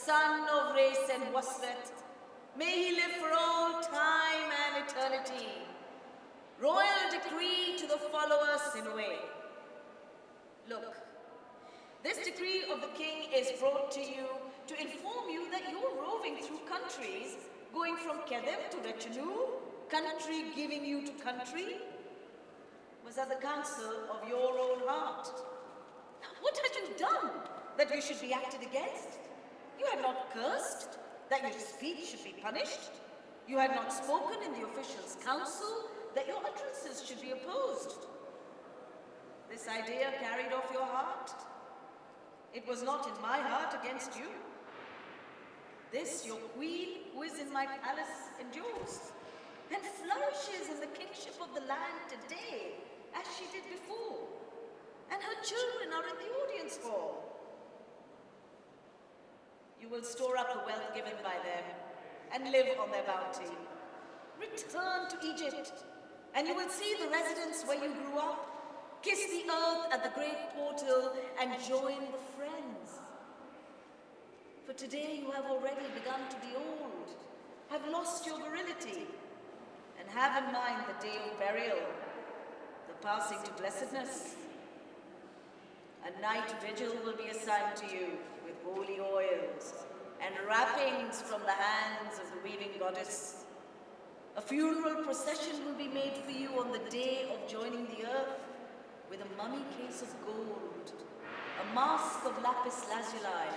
son of Race and Waslet. May he live for all time and eternity. Royal decree to the followers in a way. Look, this decree of the king is brought to you to inform you that you're roving through countries, going from Kedem to Rechenu, country giving you to country. Was that the counsel of your own heart? Now, what had you done that you should be acted against? You had not cursed, that your speech should be punished. You had not spoken in the officials' council, that your utterances should be opposed. This idea carried off your heart. It was not in my heart against you. This your queen, who is in my palace, endures, and flourishes in the kingship of the land today, as she did before, and her children are in the audience hall. You will store up the wealth given by them, and live on their bounty. Return to Egypt, and you will see the residence where you grew up. Kiss the earth at the great portal, and join the friends. For today you have already begun to be old, have lost your virility, and have in mind the day of burial, the passing to blessedness. A night vigil will be assigned to you with holy oils and wrappings from the hands of the weaving goddess. A funeral procession will be made for you on the day of joining the earth, with a mummy case of gold, a mask of lapis lazuli,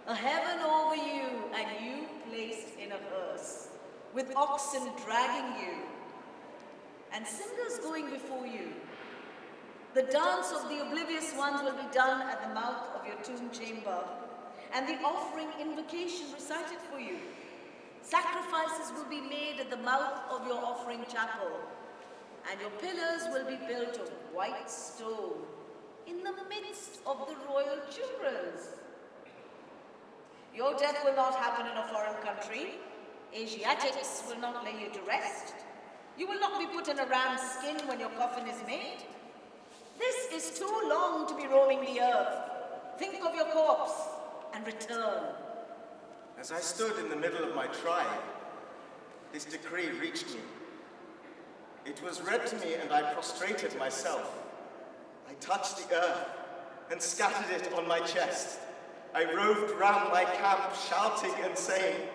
a heaven over you, and you placed in a hearse, with oxen dragging you, and singers going before you. The dance of the oblivious ones will be done at the mouth of your tomb chamber, and the offering invocation recited for you. Sacrifices will be made at the mouth of your offering chapel, and your pillars will be built of white stone in the midst of the royal children's. Your death will not happen in a foreign country. Asiatics will not lay you to rest. You will not be put in a ram's skin when your coffin is made. This is too long to be roaming the earth. Think of your corpse and return. As I stood in the middle of my tribe, this decree reached me. It was read to me, and I prostrated myself. I touched the earth and scattered it on my chest. I roved round my camp, shouting and saying,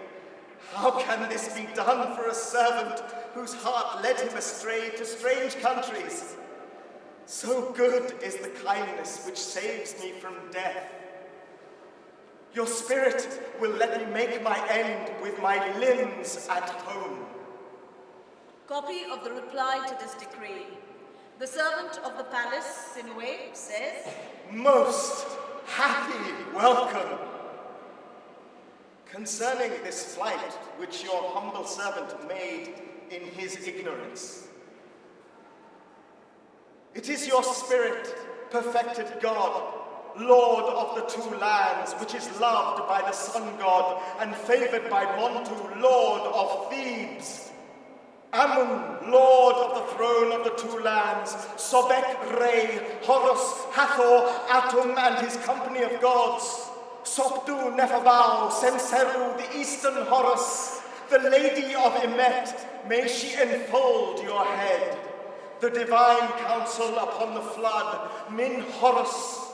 "How can this be done for a servant whose heart led him astray to strange countries? So good is the kindness which saves me from death. Your spirit will let me make my end with my limbs at home." Copy of the reply to this decree. The servant of the palace, Sinuhe, says, "Most happy welcome. Concerning this flight which your humble servant made in his ignorance, it is your spirit, perfected God, Lord of the two lands, which is loved by the sun god and favored by Montu, Lord of Thebes. Amun, Lord of the throne of the two lands, Sobek, Re, Horus, Hathor, Atum, and his company of gods, Sopdu, Nephebau, Senseru, the eastern Horus, the lady of Emet, may she enfold your head. The divine council upon the flood, Min Horus,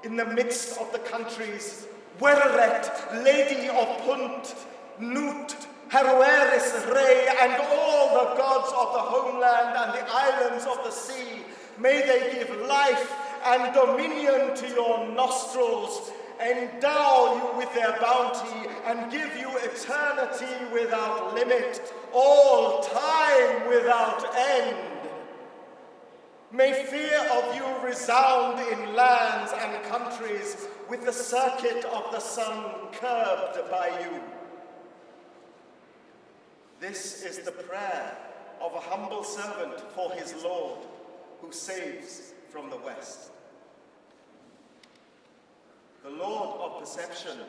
in the midst of the countries, Wereret, lady of Punt, Nut, Herueris, Re, and all the gods of the homeland and the islands of the sea, may they give life and dominion to your nostrils, endow you with their bounty, and give you eternity without limit, all time without end. May fear of you resound in lands and countries, with the circuit of the sun curbed by you. This is the prayer of a humble servant for his Lord, who saves from the west. The Lord of perception,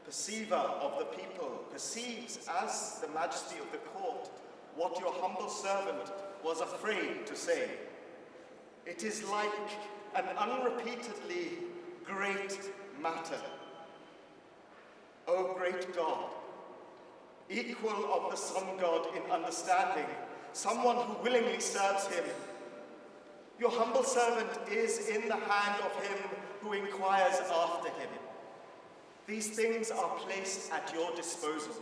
perceiver of the people, perceives as the majesty of the court what your humble servant was afraid to say. It is like an unrepeatedly great matter. O great God, equal of the Son God in understanding, someone who willingly serves him. Your humble servant is in the hand of him who inquires after him. These things are placed at your disposal.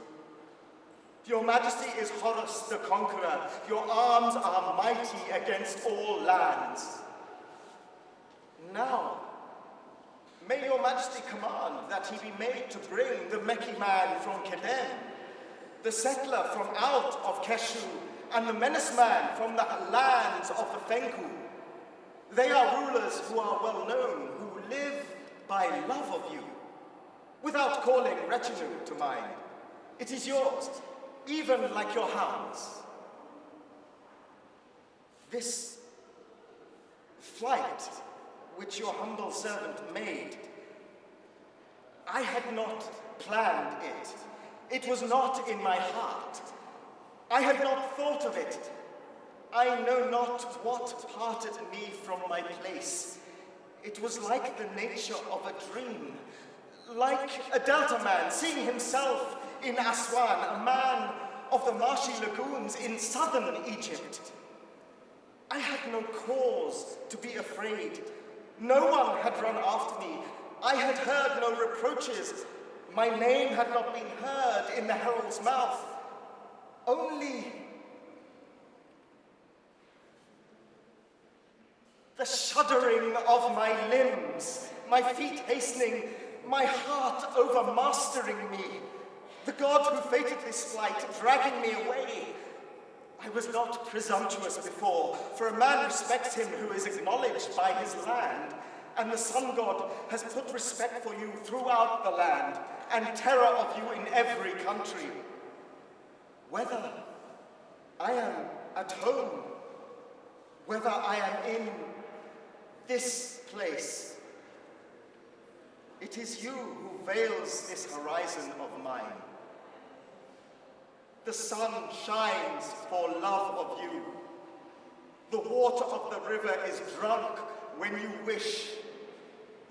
Your majesty is Horus the conqueror. Your arms are mighty against all lands. Now, may your majesty command that he be made to bring the Meki man from Kedem, the settler from out of Keshu, and the menace man from the lands of the Fenku. They are rulers who are well known, who live by love of you, without calling retinue to mind. It is yours, even like your hounds. This flight which your humble servant made, I had not planned it. It was not in my heart. I had not thought of it. I know not what parted me from my place. It was like the nature of a dream, like a Delta man seeing himself in Aswan, a man of the marshy lagoons in southern Egypt. I had no cause to be afraid. No one had run after me. I had heard no reproaches. My name had not been heard in the herald's mouth. Only the shuddering of my limbs, my feet hastening, my heart overmastering me. The god who fated this flight, dragging me away. I was not presumptuous before, for a man respects him who is acknowledged by his land, and the sun god has put respect for you throughout the land, and terror of you in every country. Whether I am at home, whether I am in this place, it is you who veils this horizon of mine. The sun shines for love of you. The water of the river is drunk when you wish.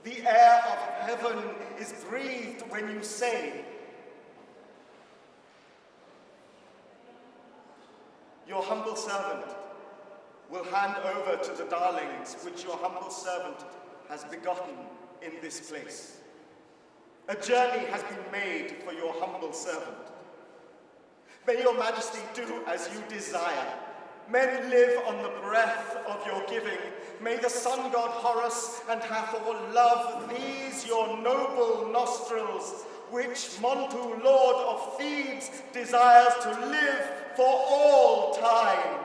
The air of heaven is breathed when you say. Your humble servant will hand over to the darlings which your humble servant has begotten in this place. A journey has been made for your humble servant. May your majesty do as you desire. Men live on the breath of your giving. May the sun god Horus and Hathor love these your noble nostrils, which Montu, lord of Thebes, desires to live for all time.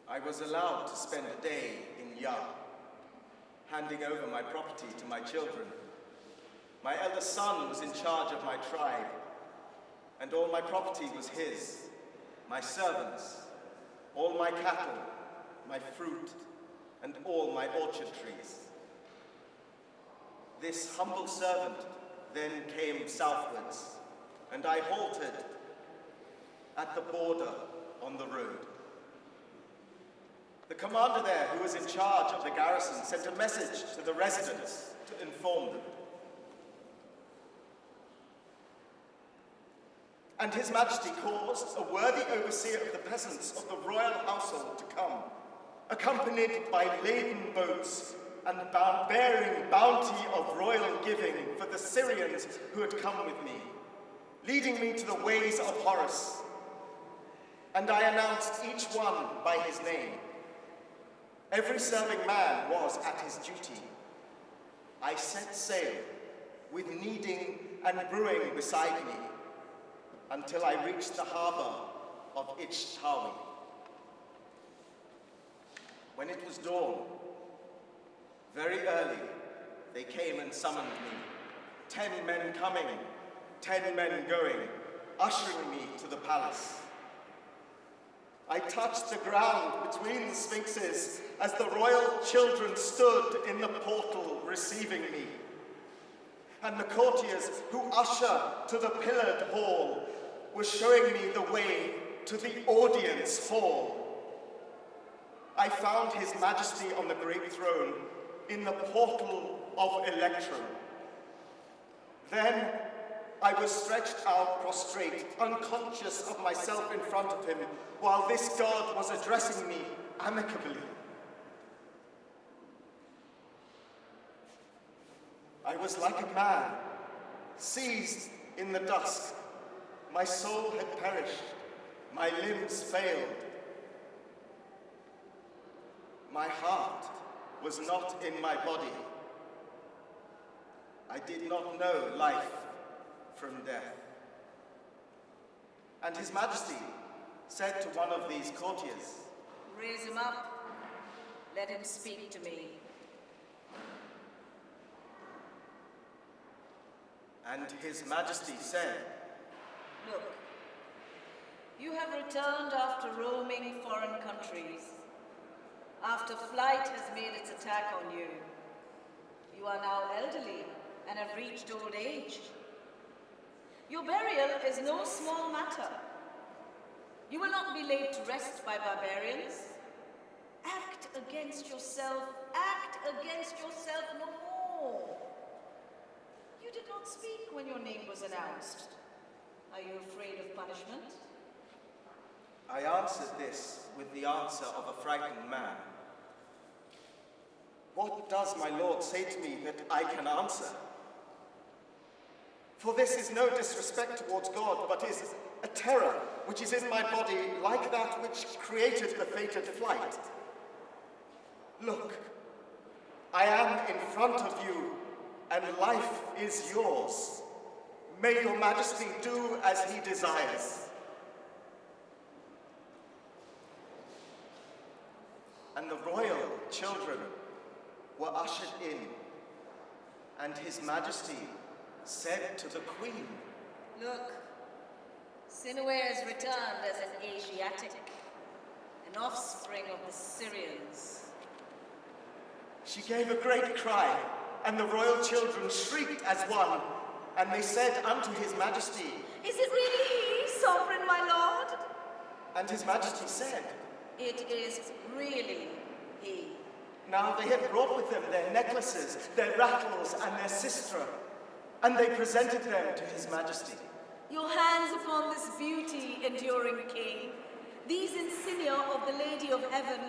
I was allowed to spend a day in Ya, handing over my property to my children. My eldest son was in charge of my tribe, and all my property was his, my servants, all my cattle, my fruit, and all my orchard trees. This humble servant then came southwards, and I halted at the border on the road. The commander there, who was in charge of the garrison, sent a message to the residents to inform them. And His Majesty caused a worthy overseer of the peasants of the royal household to come, accompanied by laden boats and bearing bounty of royal giving for the Syrians who had come with me, leading me to the ways of Horus. And I announced each one by his name. Every serving man was at his duty. I set sail with kneading and brewing beside me until I reached the harbor of Ichtawi. When it was dawn, very early, they came and summoned me. 10 men coming, 10 men going, ushering me to the palace. I touched the ground between the sphinxes as the royal children stood in the portal receiving me. And the courtiers who usher to the pillared hall were showing me the way to the audience hall. I found His Majesty on the great throne in the portal of Electrum. Then I was stretched out prostrate, unconscious of myself in front of him, while this God was addressing me amicably. I was like a man, seized in the dusk. My soul had perished, my limbs failed. My heart was not in my body. I did not know life from death. And His Majesty said to one of these courtiers, Raise him up. Let him speak to me. and His Majesty said, Look, you have returned after roaming foreign countries, after flight has made its attack on you. You are now elderly and have reached old age. Your burial is no small matter. You will not be laid to rest by barbarians. Act against yourself no more. You did not speak when your name was announced. Are you afraid of punishment? I answered this with the answer of a frightened man. What does my lord say to me that I can answer? For this is no disrespect towards God, but is a terror which is in my body like that which created the fated flight. Look, I am in front of you, and life is yours. May your majesty do as he desires. And the royal children were ushered in, and His Majesty said to the Queen, Look, Sinue has returned as an Asiatic, an offspring of the Syrians. She gave a great cry, and the royal children shrieked as one, and they said unto His Majesty, Is it really he, sovereign my lord? and His Majesty said, It is really he. Now they had brought with them their necklaces, their rattles, and their sistra, and they presented them to His Majesty. Your hands upon this beauty, enduring king, these insignia of the Lady of Heaven.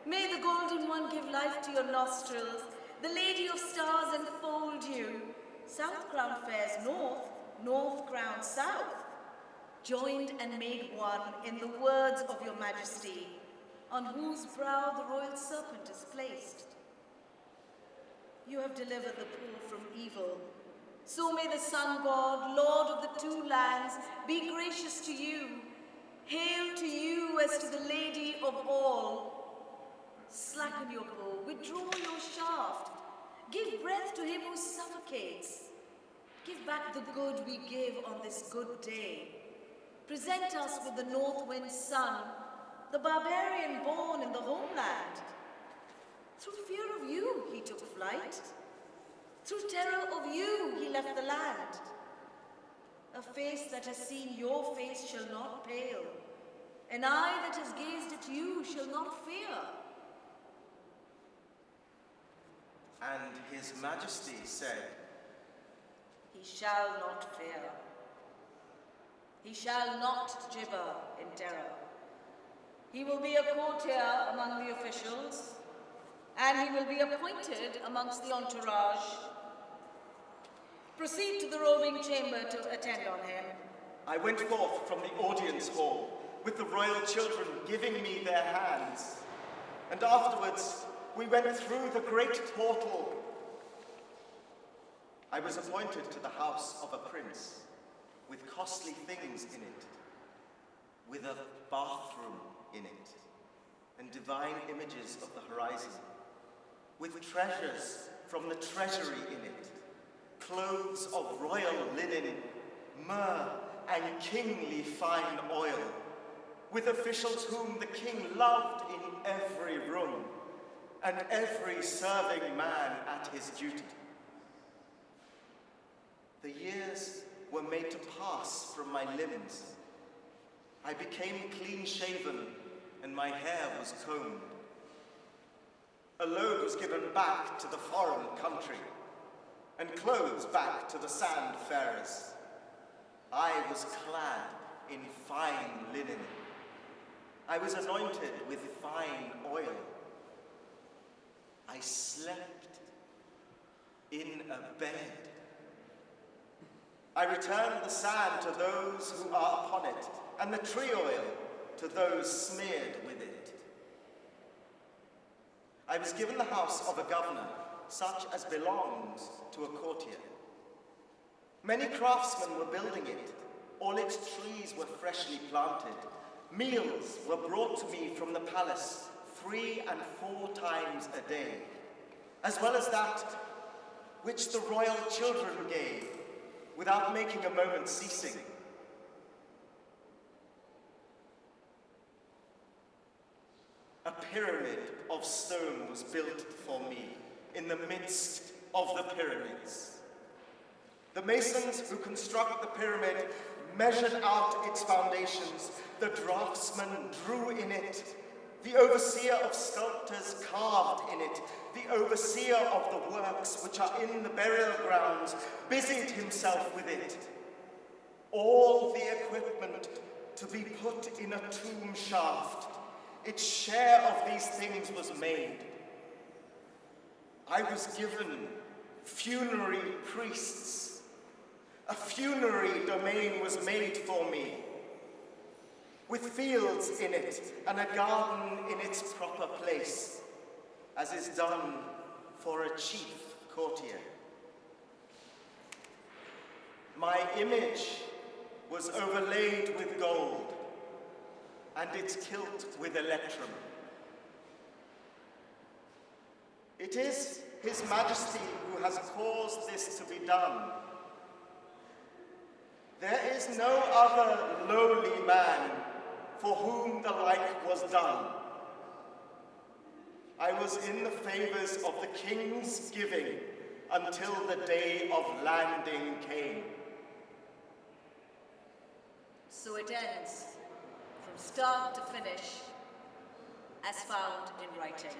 May the Golden One give life to your nostrils, the Lady of Stars enfold you. South Crown fares north, North Crown south, joined and made one in the words of your majesty, on whose brow the royal serpent is placed. You have delivered the poor from evil. So may the sun god, Lord of the two lands, be gracious to you. Hail to you as to the Lady of all. Slacken your bow, withdraw your shaft. Give breath to him who suffocates. Give back the good we give on this good day. Present us with the north wind sun, the barbarian born in the homeland. Through fear of you he took flight. Through terror of you he left the land. A face that has seen your face shall not pale. An eye that has gazed at you shall not fear. And His Majesty said, He shall not fear. He shall not gibber in terror. He will be a courtier among the officials, and he will be appointed amongst the entourage. Proceed to the robing chamber to attend on him. I went forth from the audience hall, with the royal children giving me their hands, and afterwards we went through the great portal. I was appointed to the house of a prince, with costly things in it, with a bathroom in it, and divine images of the horizon, with treasures from the treasury in it, clothes of royal linen, myrrh, and kingly fine oil, with officials whom the king loved in every room, and every serving man at his duty. The years were made to pass from my limbs. I became clean-shaven, and my hair was combed. A load was given back to the foreign country, and clothes back to the sandfarers. I was clad in fine linen. I was anointed with fine oil. I slept in a bed. I returned the sand to those who are upon it, and the tree oil to those smeared with it. I was given the house of a governor, such as belongs to a courtier. Many craftsmen were building it. All its trees were freshly planted. Meals were brought to me from the palace 3 and 4 times a day, as well as that which the royal children gave, without making a moment ceasing. A pyramid of stone was built for me in the midst of the pyramids. The masons who construct the pyramid measured out its foundations. The draftsman drew in it. The overseer of sculptors carved in it. The overseer of the works which are in the burial grounds busied himself with it. All the equipment to be put in a tomb shaft, its share of these things was made. I was given funerary priests. A funerary domain was made for me, with fields in it and a garden in its proper place, as is done for a chief courtier. My image was overlaid with gold, and its kilt with electrum. It is His Majesty who has caused this to be done. There is no other lowly man for whom the like was done. I was in the favors of the king's giving until the day of landing came. So it ends, from start to finish, as found in writing.